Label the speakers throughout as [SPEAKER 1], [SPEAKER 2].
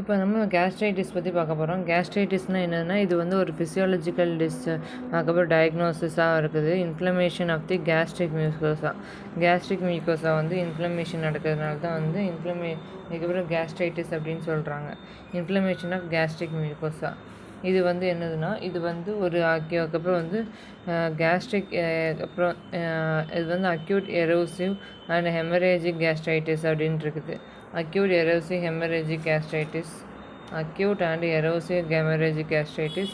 [SPEAKER 1] இப்போ நம்ம கேஸ்ட்ரைட்டிஸ் பற்றி பார்க்க போகிறோம். கேஸ்ட்ரைட்டிஸ்னால் என்னென்னா, இது வந்து ஒரு ஃபிசியாலஜிக்கல் அதுக்கப்புறம் டயக்னோசிஸாக இருக்குது. Inflammation of the gastric mucosa. Gastric mucosa வந்து இன்ஃப்ளமேஷன் நடக்கிறதுனால தான் வந்து இதுக்கப்புறம் கேஸ்ட்ரைட்டிஸ் அப்படின்னு சொல்கிறாங்க. Inflammation of gastric mucosa. இது வந்து என்னதுன்னா, இது வந்து ஒரு அதுக்கப்புறம் வந்து கேஸ்ட்ரிக் அப்புறம் இது வந்து அக்யூட் எரோசிவ் அண்ட் ஹெமரேஜிக் கேஸ்ட்ரைட்டிஸ் அப்படின்ட்டு இருக்குது. acute erosive hemorrhagic gastritis, acute and erosive hemorrhagic gastritis,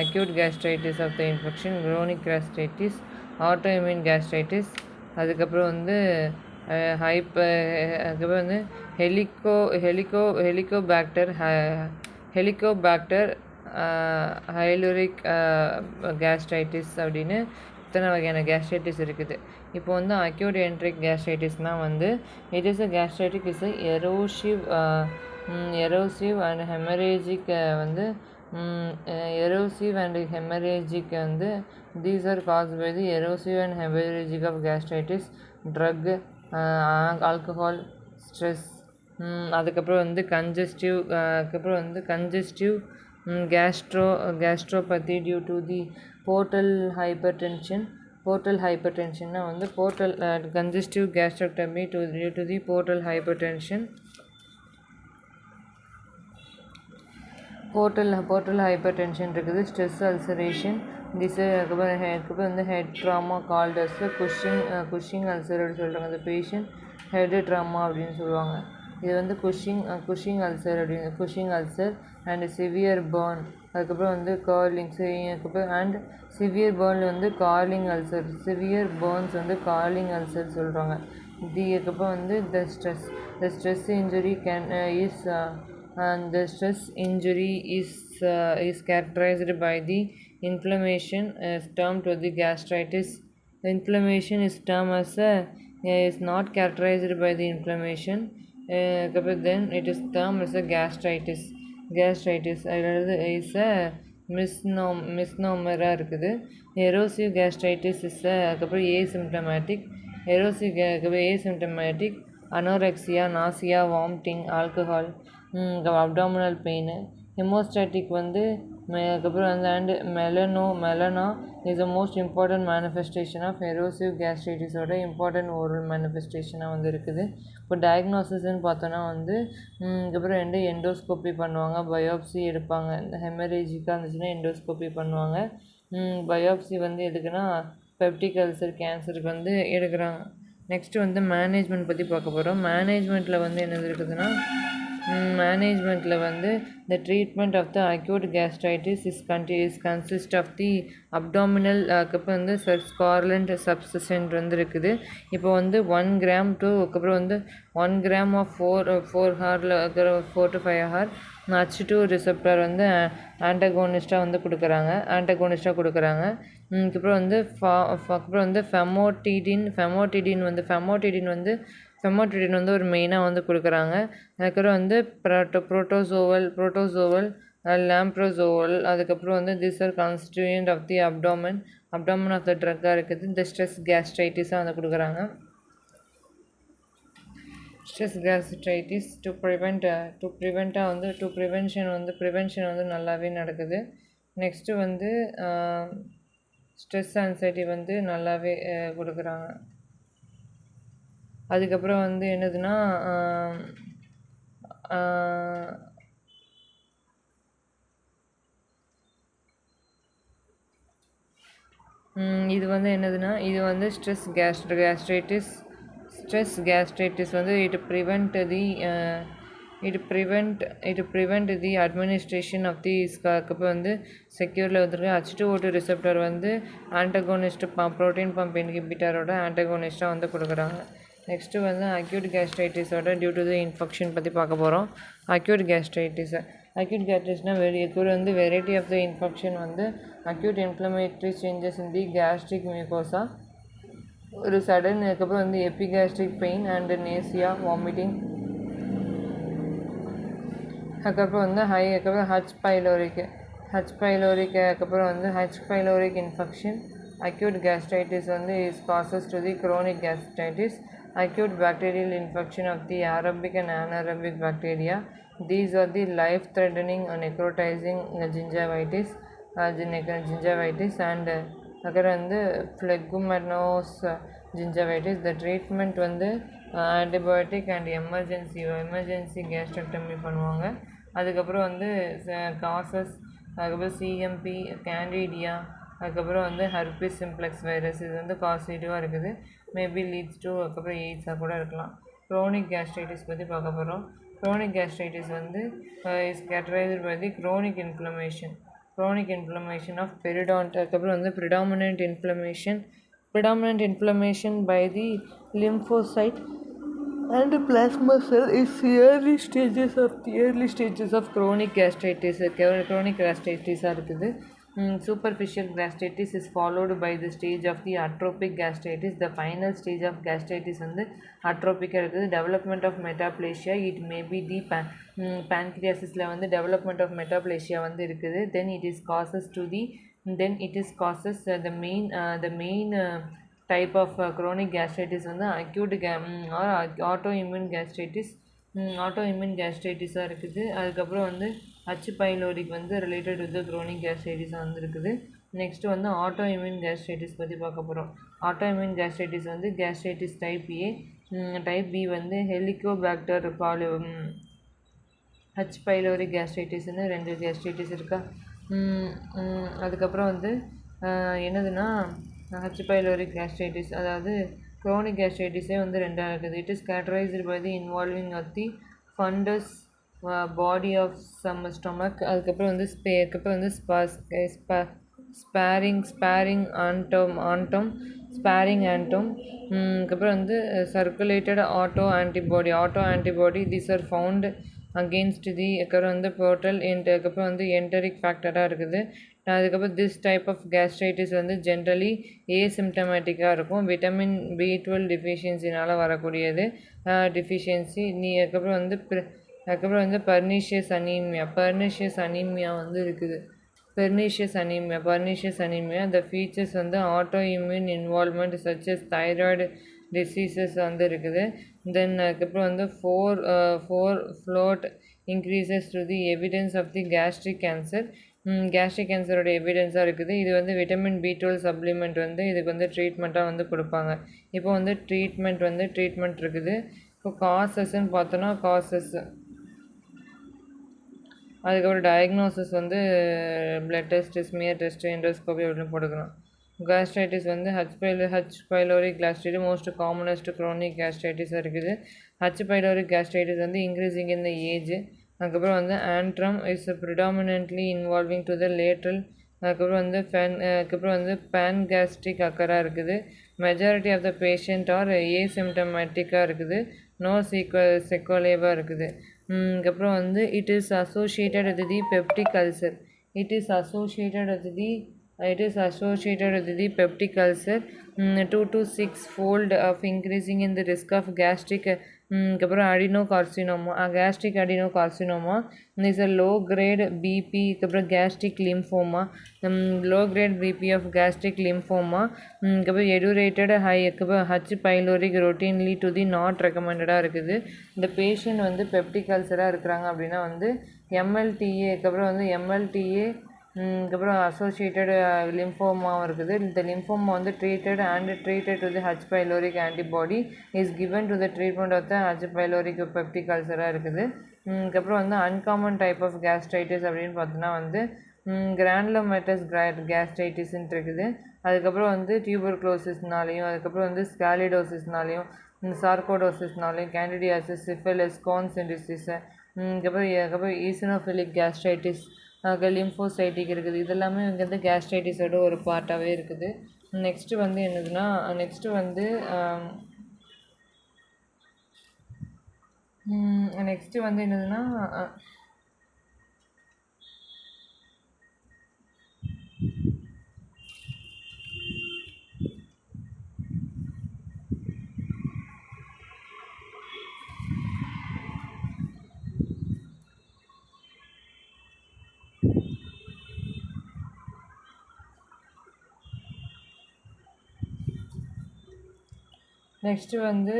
[SPEAKER 1] acute gastritis of the infection, chronic gastritis, autoimmune gastritis, அதுக்கப்புறம் வந்து அதுக்கப்புறம் வந்து ஹெலிகோபாக்டர் ஹைலூரிக் கேஸ்ட்ரைட்டிஸ் அப்படின்னு இத்தனை வகையான கேஸ்ட்ரைட்டிஸ் இருக்குது. இப்போ வந்து அக்யூட் என்ட்ரிக் கேஸ்ட்ரைட்டிஸ்னால் வந்து it is a gastritic is erosive and haemorrhagic வந்து எரோசிவ் அண்ட் ஹெமரேஜிக் வந்து these are cause by the erosive and haemorrhagic of gastritis, drug, alcohol, stress, அதுக்கப்புறம் வந்து congestive gastropathy due to the portal hypertension. Portal hypertension வந்து congestive gastrectomy due to the portal hypertension. portal hypertension இருக்குது. stress ulceration, அதுக்கப்புறம் வந்து head trauma called as Cushing ulcer அப்படின்னு சொல்கிறாங்க. அந்த patient head trauma அப்படின்னு சொல்லுவாங்க. இது வந்து Cushing ulcer and severe burn, அதுக்கப்புறம் வந்து curling, அண்ட் சிவியர் பேர்னில் வந்து கார்லிங் அல்சர், சிவியர் பேர்ன்ஸ் வந்து கார்லிங் அல்சர் சொல்கிறாங்க. அதுக்கப்புறம் வந்து the stress injury is characterized by the inflammation termed to the gastritis. The inflammation is termed as is not characterized by the inflammation, then it is termed as a gastritis. அதாவது is a மிஸ்னோமராக இருக்குது. Erosive gastritis is அதுக்கப்புறம் asymptomatic anorexia, nausea, vomiting, alcohol, abdominal pain. Haemostatic வந்து அதுக்கப்புறம் வந்து and melaena is the most important manifestation of erosive கேஸ்ட்ரைட்டிஸோட important oral மேனிஃபெஸ்டேஷனாக வந்து இருக்குது. இப்போ டயக்னோசிஸ்ன்னு பார்த்தோன்னா வந்து அதுக்கப்புறம் எண்டோஸ்கோப்பி பண்ணுவாங்க, பயோப்சி எடுப்பாங்க. இந்த ஹெமரேஜிக்காக இருந்துச்சுன்னா எண்டோஸ்கோப்பி பண்ணுவாங்க. பயோப்சி வந்து எதுக்குன்னா பெப்டிக் அல்சர், கேன்சருக்கு வந்து எடுக்கிறாங்க. நெக்ஸ்ட்டு வந்து மேனேஜ்மெண்ட் பற்றி பார்க்க போகிறோம். மேனேஜ்மெண்ட்டில் வந்து என்னது இருக்குதுன்னா, மேனேஜ்மெண்ட்டில் வந்து the treatment of the acute gastritis is consist of the abdominal அதுக்கப்புறம் வந்து scourlant substance வந்து இருக்குது. இப்போ வந்து 1 gram to அதுக்கப்புறம் வந்து 1 gram of 4 ஹாரில் 4 to 5 ஹார் H2 ரிசெப்டர் வந்து ஆன்டகோனிஸ்டாக வந்து கொடுக்குறாங்க. அதுக்கப்புறம் வந்து ஃபெமோட்டிடின் வந்து ஒரு மெயினாக வந்து கொடுக்குறாங்க. அதுக்கப்புறம் வந்து புரோட்டோசோவல் லாம்ப்ரோசோவல், அதுக்கப்புறம் வந்து this are constituent of the abdomen of the ட்ரக்காக இருக்குது. இந்த ஸ்ட்ரெஸ் கேஸ்ட்ரைட்டிஸாக வந்து கொடுக்குறாங்க. ஸ்ட்ரெஸ் கேஸ்ட்ரைட்டிஸ் ப்ரிவென்ஷன் வந்து நல்லாவே நடக்குது. நெக்ஸ்ட்டு வந்து ஸ்ட்ரெஸ் ஆன்சைட்டி வந்து நல்லாவே கொடுக்குறாங்க. அதுக்கப்புறம் வந்து என்னதுன்னா இது வந்து என்னதுன்னா, இது வந்து ஸ்ட்ரெஸ் கேஸ்ட்ரைட்டிஸ் வந்து it prevent the administration of the அதுக்கப்புறம் வந்து செக்யூரில் வந்துருக்கு. H2O2 ரிசெப்டர் வந்து ஆன்டகோனிஸ்ட் ப்ரோட்டீன் பம்ப் இன்ஹிபிட்டரோட ஆன்டகோனிஸ்ட்டாக வந்து கொடுக்குறாங்க. நெக்ஸ்ட்டு வந்து அக்யூட் கேஸ்ட்ரைட்டிஸோட டியூ டு தி இன்ஃபெக்ஷன் பற்றி பார்க்க போகிறோம். அக்யூட் கேஸ்ட்ரைட்டிஸ்னால் வந்து வெரைட்டி ஆஃப் த இன்ஃபெக்ஷன் வந்து acute inflammatory changes in the gastric mucosa, ஒரு சடன், அதுக்கப்புறம் வந்து epigastric pain and nausea, vomiting, அதுக்கப்புறம் வந்து ஹச் பைலோரிக் அதுக்கப்புறம் வந்து H pyloric infection, acute gastritis is causes to the chronic gastritis, acute bacterial infection of the aerobic and anaerobic bacteria. These are the life-threatening necrotizing gingivitis, gingivitis and அப்புறம் வந்து phlegmonomatosis gingivitis. The treatment வந்து antibiotic and emergency gastrectomy பண்ணுவாங்க. அதுக்கப்புறம் வந்து causes, அதுக்கப்புறம் CMP, கேண்டிடியா, அதுக்கப்புறம் வந்து ஹர்பிஸ் simplex virus, இது வந்து காசிட்டிவாக இருக்குது. மேபி லீட்ஸ் டு அதுக்கப்புறம் எய்ட்ஸாக கூட இருக்கலாம். க்ரோனிக் கேஸ்ட்ரைட்டிஸ் பற்றி பார்க்க போகிறோம். க்ரோனிக் கேஸ்ட்ரைட்டிஸ் வந்து is characterised by the chronic inflammation of பெரிடான்ட். அதுக்கப்புறம் வந்து predominant inflammation by the lymphocyte and plasma cell is early stages of chronic gastritis. Chronic gastritis இருக்குது. Superficial gastritis is followed by the stage of the atrophic gastritis. The final stage of gastritis வந்து atrophic இருக்குது. Development of metaplasia, it may be the pancreasல வந்து development of metaplasia வந்து இருக்குது. Then it is causes the main type of chronic gastritis வந்து acute or autoimmune gastritis இருக்குது. அதுக்கப்புறம் வந்து H. pylori வந்து related with the chronic gastritis வந்து இருக்குது. நெக்ஸ்ட் வந்து autoimmune gastritis பற்றி பார்க்க போகிறோம். autoimmune gastritis வந்து gastritis type A, type B வந்து helicobacter H. pylori gastritisன்னு 2 gastritis இருக்கா. அதுக்கப்புறம் வந்து என்னதுன்னா H. pylori gastritis, அதாவது chronic gastritisே வந்து 2 இருக்குது. It is characterized by the involving of the fundus body of some stomach. அதுக்கப்புறம் வந்து sparing antom, அதுக்கப்புறம் வந்து circulated auto antibody, these are found against the அப்புறம் வந்து portal அதுக்கப்புறம் வந்து enteric factor இருக்குது. அதுக்கப்புறம் this type of gastritis வந்து generally asymptomatic இருக்கும். விட்டமின் B12 deficiencyனால வரக்கூடியது deficiency. அதுக்கப்புறம் வந்து pernicious anemia வந்து இருக்குது. pernicious anemia, the features வந்து autoimmune involvement such as thyroid diseases வந்து இருக்குது. Then அதுக்கப்புறம் வந்து 4 float increases through the evidence of the gastric cancer. gastric cancer எவிடன்ஸாக இருக்குது. இது வந்து விட்டமின் B12 சப்ளிமெண்ட் வந்து இதுக்கு வந்து ட்ரீட்மெண்ட்டாக வந்து கொடுப்பாங்க. இப்போ வந்து ட்ரீட்மெண்ட் இருக்குது. இப்போ காசஸ்ன்னு பார்த்தோன்னா அதுக்கப்புறம் டயக்னோசிஸ் வந்து blood test, smear test, endoscopy அப்படின்னு போட்டுக்கலாம். கேஸ்ட்ரைட்டிஸ் வந்து H. pylori gastritis most commonest chronic கேஸ்ட்ரைட்டிஸாக இருக்குது. H. pylori gastritis வந்து இன்க்ரீஸிங் இன் த ஏஜ். அதுக்கப்புறம் வந்து antrum is predominantly involving to the lateral. அதுக்கப்புறம் வந்து பேன்காஸ்ட்ரிக் அக்கராக இருக்குது. Majority of the patient are ஏசிம்டமேட்டிக்காக இருக்குது. நோ செக்வலேவாக இருக்குது. அதுக்கப்புறம் வந்து it is associated with the peptic ulcer. It is associated with the peptic ulcer, 2 to 6 fold of increasing in the risk of gastric adenocarcinoma. Gastric adenocarcinoma is a low grade BP gastric lymphoma. Low grade BP of gastric lymphoma educated high H. pylori routinely to the not recommended இருக்குது. இந்த patient வந்து peptic அல்சராக இருக்கிறாங்க அப்படின்னா வந்து MLTA அதுக்கப்புறம் associated லிம்ஃபோமாவும் இருக்குது. இந்த lymphoma வந்து treated to the H. pyloric antibody is given to the treatment of the H. pyloric peptic அல்சராக இருக்குது. அதுக்கப்புறம் வந்து அன்காமன் டைப் ஆஃப் கேஸ்ட்ரைட்டிஸ் அப்படின்னு பார்த்தோன்னா வந்து கிரானுலோமேட்டஸ் கேஸ்ட்ரைட்டிஸ்ன்னு இருக்குது. அதுக்கப்புறம் வந்து டியூபர்குலோசிஸ்னாலையும், அதுக்கப்புறம் வந்து ஸ்காலிடோசிஸ்னாலையும், சார்கோடோசிஸ்னாலையும், கேண்டிடியாசிஸ், சிஃபிலிஸ், கோன்ஸ் டிசீஸ், அதுக்கப்புறம் ஈசினோஃபிலிக் கேஸ்ட்ரைட்டிஸ், லிம்போசைட்டிக் இருக்குது. இதெல்லாமே இங்கே வந்து கேஸ்ட்ரைட்டிஸோட ஒரு பார்ட்டாகவே இருக்குது. நெக்ஸ்ட்டு வந்து என்னதுன்னா நெக்ஸ்ட்டு வந்து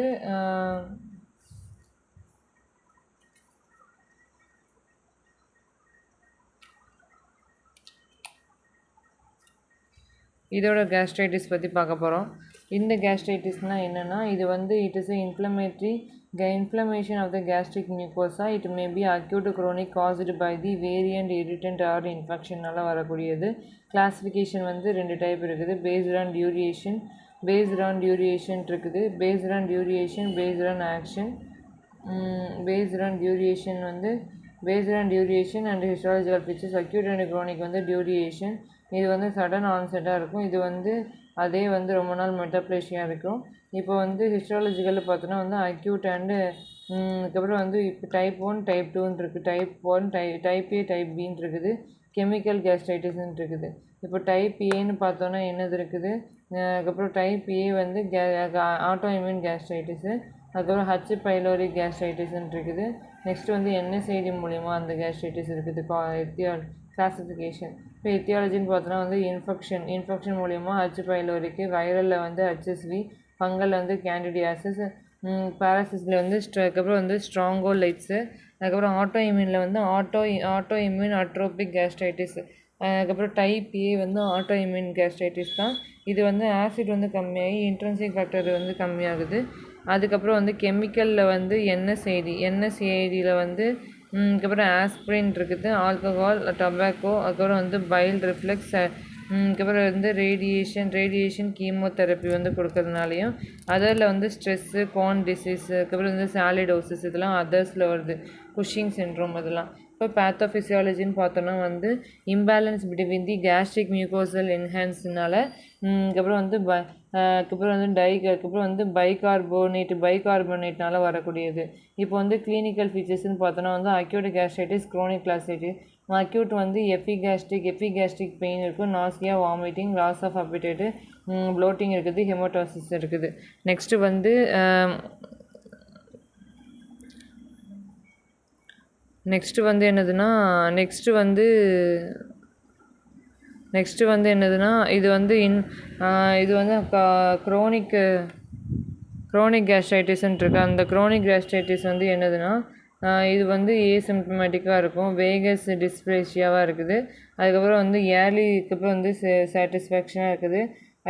[SPEAKER 1] இதோட கேஸ்ட்ரைட்டிஸ் பற்றி பார்க்க போகிறோம். இந்த கேஸ்ட்ரைட்டிஸ்னால் என்னென்னா, இது வந்து it is inflammation of the gastric mucosa. It may be acute chronic caused by the variant irritant or infectionனால வரக்கூடியது. கிளாஸிஃபிகேஷன் வந்து 2 டைப் இருக்குது. based on duration இருக்குது. based on action. based on duration and histological features. acute and chronic வந்து duration. இது வந்து sudden ஆன்செட்டாக இருக்கும். இது வந்து அதே வந்து ரொம்ப நாள் மெட்டாப்ளேஷியாக இருக்கும். இப்போ வந்து ஹிஸ்டாலஜிக்கல் பார்த்தோன்னா வந்து அக்யூட் அண்டு அதுக்கப்புறம் வந்து இப்போ டைப் 1 டைப் 2ன்னு இருக்குது. டைப் 1 டைப் ஏ டைப் பின்னு இருக்குது. கெமிக்கல் கேஸ்ட்ரைட்டிஸ்ன்னு இருக்குது. இப்போ டைப் ஏன்னு பார்த்தோன்னா என்னது இருக்குது. அதுக்கப்புறம் டைப் ஏ வந்து ஆட்டோ இம்யூன் கேஸ்ட்ரைட்டிஸு. அதுக்கப்புறம் ஹச் பைலோரிக் கேஸ்ட்ரைட்டிஸ்ன்னு இருக்குது. நெக்ஸ்ட் வந்து என்எஸ்ஐடி மூலிமா அந்த கேஸ்ட்ரைட்டிஸ் இருக்குது. கிளாஸிஃபிகேஷன். இப்போ எத்தியாலஜின்னு பார்த்தோன்னா வந்து இன்ஃபெக்ஷன் மூலிமா ஹச் பைலோரிக்கு, வைரலில் வந்து ஹச்எஸ்வி, ஃபங்கல் வந்து கேண்டிடியாசிஸ், பேராசிஸில் வந்து அதுக்கப்புறம் வந்து ஸ்ட்ராங்கோலைட்ஸு, அதுக்கப்புறம் ஆட்டோ இம்யூனில் வந்து ஆட்டோ இம்யூன் அட்ரோபிக் கேஸ்ட்ரைட்டிஸ். அதுக்கப்புறம் டைப் ஏ வந்து ஆட்டோ இம்யூன் கேஸ்ட்ரைட்டிஸ் தான். இது வந்து ஆசிட் வந்து கம்மியாகி இன்ட்ரென்சிக் ஃபேக்டர் வந்து கம்மியாகுது. அதுக்கப்புறம் வந்து கெமிக்கலில் வந்து என்எஸ்ஏடியில் வந்து அதுக்கப்புறம் ஆஸ்பிரின் இருக்குது, ஆல்கஹால், டொபாக்கோ, அதுக்கப்புறம் வந்து பைல் ரிஃப்ளெக்ஸ், அதுக்கப்புறம் வந்து ரேடியேஷன் கீமோதெரப்பி வந்து கொடுக்கறதுனாலையும், அதரில் வந்து ஸ்ட்ரெஸ்ஸு, கோன் டிசீஸ், அதுக்கப்புறம் வந்து சாலிடோசிஸ், இதெல்லாம் அதர்ஸில் வருது. குஷிங் சிண்ட்ரோம் இதெல்லாம். இப்போ பேத்தோஃபிசியாலஜின்னு பார்த்தோன்னா வந்து imbalance between the gastric mucosal என்ஹான்ஸ்னால, அதுக்கப்புறம் வந்து அதுக்கப்புறம் வந்து பைகார்போனேட்னால வரக்கூடியது. இப்போ வந்து கிளினிக்கல் ஃபீச்சர்ஸ்ன்னு பார்த்தோன்னா வந்து acute gastritis, chronic gastritis. Acute வந்து எபிகேஸ்ட்ரிக் பெயின் இருக்கும், nausea, vomiting, loss of appetite, bloating இருக்குது, ஹெமோட்டாசிஸ் இருக்குது. நெக்ஸ்ட்டு வந்து என்னதுன்னா இது வந்து க்ரோனிக் கேஸ்ட்ரைட்டிஸ்ன்னு இருக்குது. அந்த க்ரோனிக் கேஸ்ட்ரைட்டிஸ் வந்து என்னதுன்னா இது வந்து ஏசிம்ப்டமேட்டிக்காக இருக்கும், வேகஸ் டிஸ்ப்ளேசியாவாக இருக்குது. அதுக்கப்புறம் வந்து அதுக்கப்புறம் வந்து சாட்டிஸ்ஃபேக்ஷனாக இருக்குது,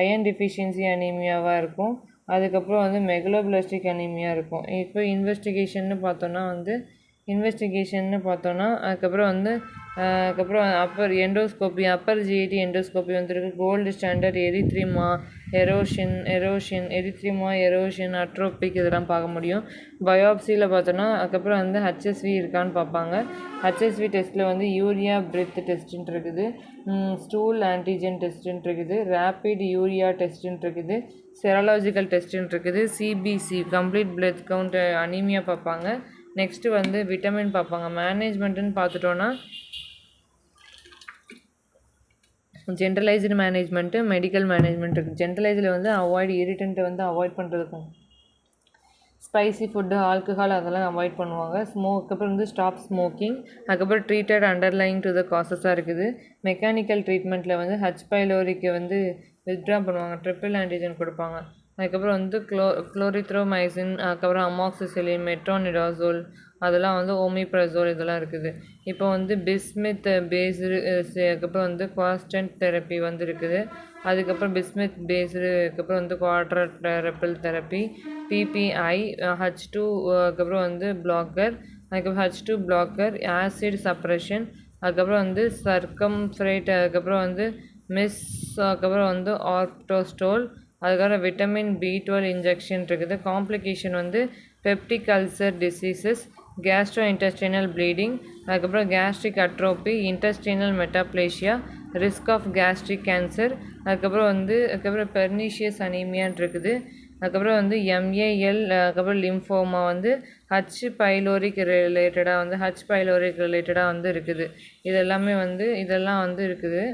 [SPEAKER 1] அயர்ன் டிஃபிஷியன்சி அனீமியாவாக இருக்கும். அதுக்கப்புறம் வந்து மெகலோபிளாஸ்டிக் அனீமியா இருக்கும். இப்போ இன்வெஸ்டிகேஷன்னு பார்த்தோன்னா அதுக்கப்புறம் வந்து அப்பர் ஜிஐடி எண்டோஸ்கோப்பி வந்துருக்கு. கோல்டு ஸ்டாண்டர்ட் எரித்ரிமா எரோஷன் அட்ரோபிக் இதெல்லாம் பார்க்க முடியும். பயோப்சியில் பார்த்தோன்னா அதுக்கப்புறம் வந்து ஹச்எஸ்வி இருக்கான்னு பார்ப்பாங்க. ஹச்எஸ்வி டெஸ்ட்டில் வந்து யூரியா பிரெத் டெஸ்ட்டுன்னு இருக்குது, ஸ்டூல் ஆன்டிஜன் டெஸ்ட்டுன்னு இருக்குது, ரேபிட் யூரியா டெஸ்ட்டுன்னு இருக்குது, செரலாஜிக்கல் டெஸ்ட்டுன்னு இருக்குது, CBC complete blood count anaemia பார்ப்பாங்க. நெக்ஸ்ட்டு வந்து விட்டமின் பார்ப்பாங்க. மேனேஜ்மெண்ட்டுன்னு பார்த்துட்டோன்னா ஜென்ரலைஸ்டு மேனேஜ்மெண்ட்டு, மெடிக்கல் மேனேஜ்மெண்ட் இருக்குது. ஜென்ரலைஸில் வந்து இரிட்டண்ட்டை வந்து அவாய்ட் பண்ணுறதுக்கும், ஸ்பைசி ஃபுட்டு, ஆல்கஹால் அதெல்லாம் அவாய்ட் பண்ணுவாங்க. அதுக்கப்புறம் வந்து ஸ்டாப் ஸ்மோக்கிங், அதுக்கப்புறம் ட்ரீட்டட் அண்டர்லைங் டு த காசஸாக இருக்குது. மெக்கானிக்கல் ட்ரீட்மெண்ட்டில் வந்து ஹச் பைலோரிக்கு வந்து வித்ட்ரா பண்ணுவாங்க, ட்ரிபிள் ஆன்டிஜன் கொடுப்பாங்க. அதுக்கப்புறம் வந்து குளோரித்ரோமைசின், அதுக்கப்புறம் அமாக்சிசிலின், மெட்ரானிடாசோல், அதெல்லாம் வந்து ஓமிப்ரசோல் இதெல்லாம் இருக்குது. இப்போ வந்து பிஸ்மித் பேஸ்டு, அதுக்கப்புறம் வந்து குவாஸ்டன்ட் தெரப்பி வந்து இருக்குது. அதுக்கப்புறம் பிஸ்மித் பேஸ்டு, அதுக்கப்புறம் வந்து குவாட்ரா தெரப்பி, பிபிஐ, H2, அதுக்கப்புறம் வந்து அதுக்கப்புறம் H2 பிளாக்கர், ஆசிட் சப்ரெஷன், அதுக்கப்புறம் வந்து சர்க்கம்ஃப்ரேட், அதுக்கப்புறம் வந்து அதுக்கப்புறம் வந்து ஆர்டோஸ்டோல், அதுக்கப்புறம் விட்டமின் B12 இன்ஜெக்ஷன் இருக்குது. காம்ப்ளிகேஷன் வந்து peptic ulcer diseases, gastrointestinal bleeding, அதுக்கப்புறம் gastric atrophy, intestinal metaplasia, risk of gastric cancer, அதுக்கப்புறம் பெர்னிஷியஸ் அனீமியான் இருக்குது. அதுக்கப்புறம் வந்து MAL, அதுக்கப்புறம் லிம்ஃபோமா வந்து ஹச் பைலோரிக் ரிலேட்டடாக வந்து இருக்குது. இதெல்லாம் வந்து இருக்குது.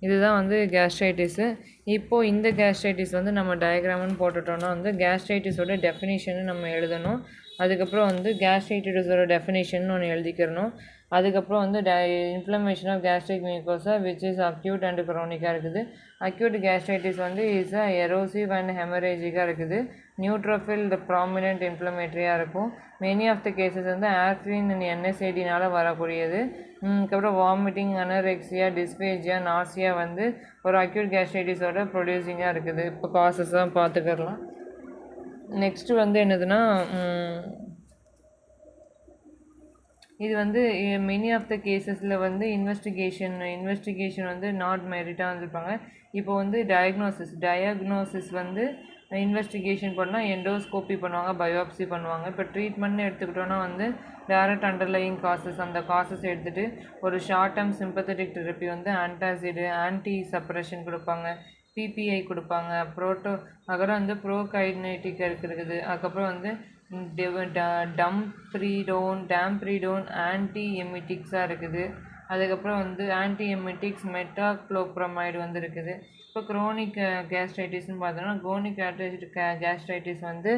[SPEAKER 1] இதுதான் வந்து கேஸ்ட்ரைட்டிஸு. இப்போது இந்த கேஸ்ட்ரைட்டிஸ் வந்து நம்ம டயக்ராம்னு போட்டுட்டோன்னா வந்து கேஸ்ட்ரைட்டிஸோட டெஃபினிஷனு நம்ம எழுதணும். அதுக்கப்புறம் வந்து கேஸ்ட்ரைட்டிஸோட டெஃபினேஷன் ஒன்று எழுதிக்கிறணும். அதுக்கப்புறம் வந்து inflammation of gastric mucosa which is acute and க்ரானிக்காக இருக்குது. அக்யூட் கேஸ்ட்ரைட்டிஸ் வந்து இஸ் எரோசிவ் அண்ட் ஹெமரேஜிக்காக இருக்குது. நியூட்ரோஃபில் ப்ராமினென்ட் இன்ஃப்ளமேட்டரியாக இருக்கும். மெனி ஆஃப் த கேசஸ் வந்து ஆஸ்பிரின் அண்ட் என்எஸ்ஐடினால் வரக்கூடியது. அதுக்கப்புறம் வாமிட்டிங், அனரெக்சியா, டிஸ்பேஜியா, நாசியா வந்து ஒரு அக்யூட் கேஸ்ட்ரைட்டிஸோட ப்ரொடியூசிங்காக இருக்குது. இப்போ காசஸாக பார்த்துக்கலாம். நெக்ஸ்ட்டு வந்து என்னதுன்னா இது வந்து மெனி ஆஃப் த கேசஸில் வந்து இன்வெஸ்டிகேஷன் வந்து நாட் மெரிட்டாக வந்துருப்பாங்க. இப்போ வந்து டயக்னோசிஸ் வந்து இன்வெஸ்டிகேஷன் பண்ணால் எண்டோஸ்கோப்பி பண்ணுவாங்க, பயோப்சி பண்ணுவாங்க. இப்போ ட்ரீட்மெண்ட்னு எடுத்துக்கிட்டோன்னா வந்து டைரக்ட் அண்டர்லையிங் காசஸ், அந்த காசஸ் எடுத்துகிட்டு ஒரு ஷார்ட் டேர்ம் சிம்பத்தட்டிக் தெரப்பி வந்து ஆன்டாசிடு, ஆன்டி சப்ரஷன் கொடுப்பாங்க, பிபிஐ கொடுப்பாங்க, அதுக்கப்புறம் வந்து ப்ரோகைனேட்டிக் இருக்குது. அதுக்கப்புறம் வந்து டம்ப்ரிடோன் ஆன்டி எமிட்டிக்ஸாக இருக்குது. அதுக்கப்புறம் வந்து ஆன்டி எமிட்டிக்ஸ் மெட்டாக்ளோப்ரமைடு வந்து இருக்குது. இப்போ குரோனிக் கேஸ்ட்ரைட்டிஸ்னு பார்த்தோன்னா குரோனிக் கேஸ்ட்ரைட்டிஸ் வந்து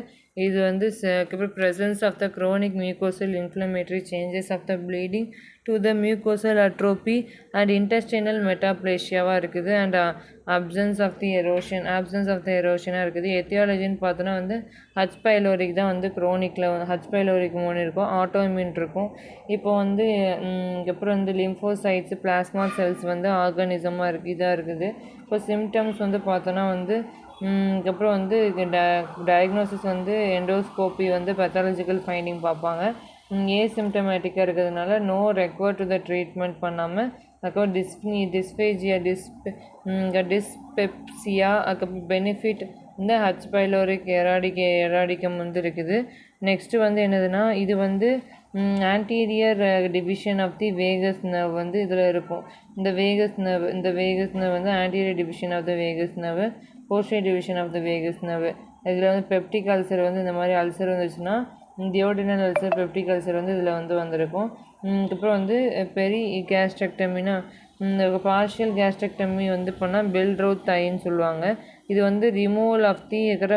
[SPEAKER 1] இது வந்து presence of the chronic mucosal inflammatory changes of the bleeding to the mucosal atrophy and intestinal மெட்டாப்ளேஷியாவாக இருக்குது. அண்ட் அப்சன்ஸ் ஆஃப் தி எரோஷனாக இருக்குது. எத்தியாலஜின்னு பார்த்தோன்னா வந்து ஹச் பைலோரிக் தான் வந்து குரோனிக்கில் ஹச் பைலோரிக் 3 இருக்கும், ஆட்டோஇம்யூன் இருக்கும். இப்போ வந்து அப்புறம் வந்து லிம்போசைட்ஸ், பிளாஸ்மா செல்ஸ் வந்து ஆர்கானிசமாக இதாக இருக்குது. இப்போ சிம்டம்ஸ் வந்து பார்த்தோன்னா வந்து அதுக்கப்புறம் வந்து டயக்னோசிஸ் வந்து எண்டோஸ்கோப்பி வந்து பெத்தாலஜிக்கல் ஃபைண்டிங் பார்ப்பாங்க. ஏசிம்டமேட்டிக்காக இருக்கிறதுனால no require to the treatment பண்ணாமல் அதுக்கப்புறம் டிஸ்பேஜியா, டிஸ்பெப்சியா, அதுக்கப்புறம் பெனிஃபிட் இந்த ஹச் பைலோரிக் எராடிகம் வந்து இருக்குது. நெக்ஸ்ட்டு வந்து என்னதுன்னா இது வந்து anterior division of the vagus nerve வந்து இதில் இருக்கும். இந்த வேகஸ் நர்வ் வந்து anterior division of the vagus nerve, posterior division of the vagus nerve. இதில் வந்து பெப்டிக் அல்சர் வந்து இந்த மாதிரி அல்சர் வந்துச்சுன்னா டியோடினல் அல்சர், பெப்டிக் அல்சர் வந்து இதில் வந்து வந்திருக்கும். அதுக்கப்புறம் வந்து பெரி கேஸ்ட்ரெக்டமினா பார்ஷியல் கேஸ்ட்ரெக்டமி வந்து பண்ணால் பெல்ரோத் தைன்னு சொல்லுவாங்க. இது வந்து ரிமூவல் ஆஃப் தி இருக்கிற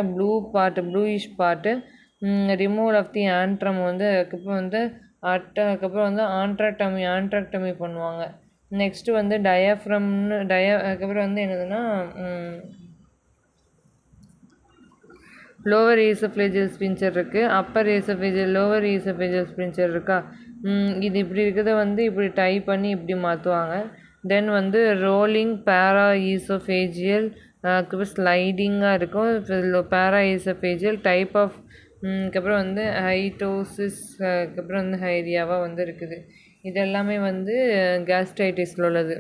[SPEAKER 1] bluish part, removal of the antrum வந்து அதுக்கப்புறம் வந்து ஆண்ட்ராக்டமி பண்ணுவாங்க. நெக்ஸ்ட்டு வந்து அதுக்கப்புறம் வந்து என்னதுன்னா லோவர் ஈசோஃபேஜியல் ஸ்பின்ச்சர் இருக்குது, லோவர் ஈசோஃபேஜியல் ஸ்பின்ச்சர் இருக்கா. இது இப்படி இருக்கிறத வந்து இப்படி டை பண்ணி இப்படி மாற்றுவாங்க. தென் வந்து ரோலிங் பேரா ஈசோஃபேஜியல், ஸ்லைடிங்காக இருக்கும். பேரா ஈசோஃபேஜியல் டைப் ஆஃப் அதுக்கப்புறம் வந்து ஹைட்டோசிஸ், அதுக்கப்புறம் வந்து ஹைரியாவாக வந்து இருக்குது. இது எல்லாமே வந்து கேஸ்ட்ரைட்டிஸில் உள்ளது.